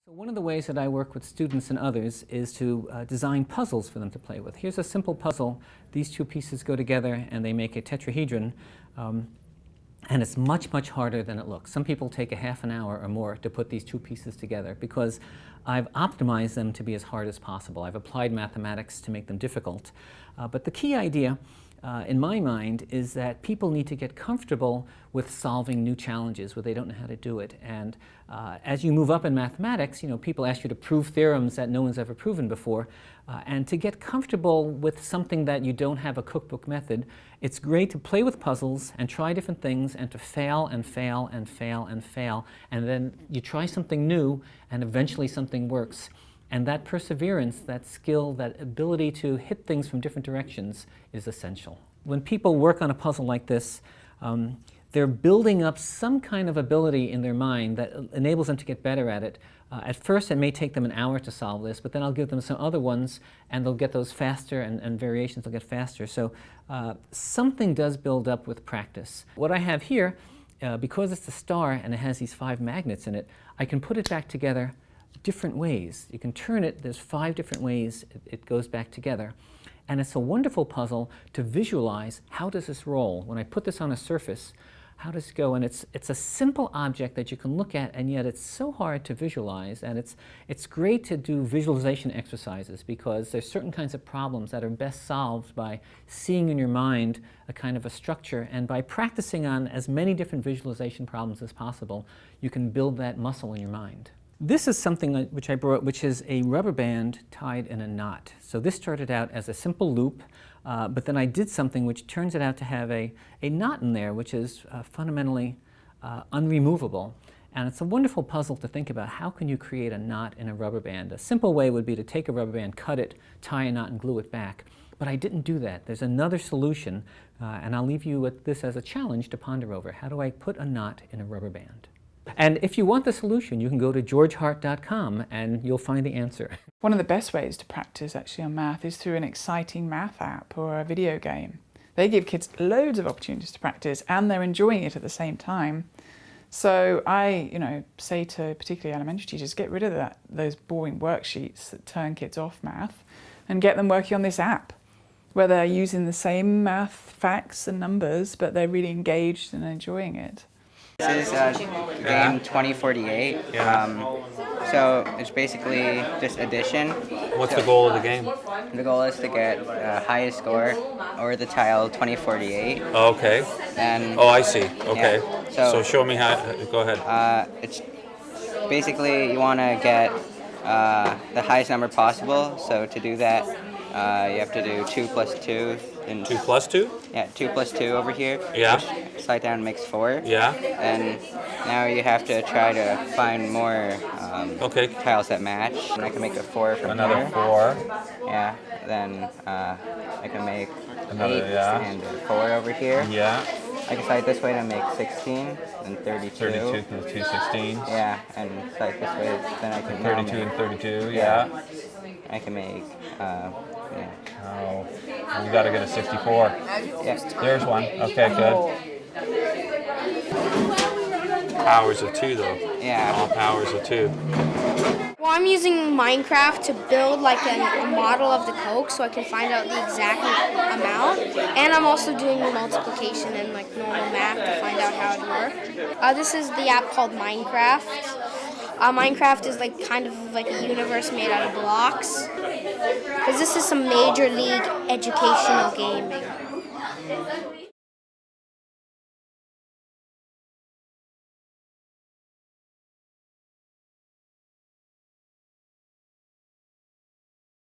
So one of the ways that I work with students and others is to design puzzles for them to play with. Here's a simple puzzle. These two pieces go together and they make a tetrahedron. And it's much, much harder than it looks. Some people take a half an hour or more to put these two pieces together because I've optimized them to be as hard as possible. I've applied mathematics to make them difficult. But the key idea in my mind is that people need to get comfortable with solving new challenges where they don't know how to do it. And as you move up in mathematics, people ask you to prove theorems that no one's ever proven before. And to get comfortable with something that you don't have a cookbook method, it's great to play with puzzles and try different things and to fail and fail and fail and fail. And then you try something new and eventually something works. And that perseverance, that skill, that ability to hit things from different directions is essential. When people work on a puzzle like this, they're building up some kind of ability in their mind that enables them to get better at it. At first it may take them an hour to solve this, but then I'll give them some other ones and they'll get those faster and variations will get faster. So something does build up with practice. What I have here, because it's a star and it has these 5 magnets in it, I can put it back together different ways. You can turn it, there's 5 different ways it goes back together. And it's a wonderful puzzle to visualize, how does this roll? When I put this on a surface, how does it go? And it's a simple object that you can look at, and yet it's so hard to visualize. And it's great to do visualization exercises because there's certain kinds of problems that are best solved by seeing in your mind a kind of a structure. And by practicing on as many different visualization problems as possible, you can build that muscle in your mind. This is something which I brought, which is a rubber band tied in a knot. So this started out as a simple loop, but then I did something which turns it out to have a knot in there, which is fundamentally unremovable. And it's a wonderful puzzle to think about. How can you create a knot in a rubber band? A simple way would be to take a rubber band, cut it, tie a knot, and glue it back. But I didn't do that. There's another solution, and I'll leave you with this as a challenge to ponder over. How do I put a knot in a rubber band? And if you want the solution, you can go to georgehart.com and you'll find the answer. One of the best ways to practice actually on math is through an exciting math app or a video game. They give kids loads of opportunities to practice and they're enjoying it at the same time. So I, say to particularly elementary teachers, get rid of those boring worksheets that turn kids off math and get them working on this app where they're using the same math facts and numbers, but they're really engaged and enjoying it. This is game 2048. So it's basically just addition. What's the goal of the game? The goal is to get highest score over the tile 2048. Oh, okay. And I see. Okay. Yeah. So show me how. Go ahead. It's basically you want to get the highest number possible. So to do that, you have to do 2 plus 2. 2 plus 2? Yeah, 2 plus 2 over here. Yeah. Which slide down makes 4. Yeah. And now you have to try to find more tiles that match. And I can make a 4 from Another here. 4. Yeah. Then I can make Another, 8 yeah. and a 4 over here. Yeah. I can slide this way to make 16 and 32. 32 because 2 16. Yeah, and slide this way, then I can 32 and 32. Yeah. I can make. Oh, you got to get a 64. Yeah. There's one. Okay, good. Powers of 2 though. Yeah. All powers of 2. Well, I'm using Minecraft to build like a model of the Coke so I can find out the exact amount. And I'm also doing multiplication and like normal math to find out how it works. This is the app called Minecraft. Minecraft is like kind of like a universe made out of blocks. Because this is some major league educational gaming.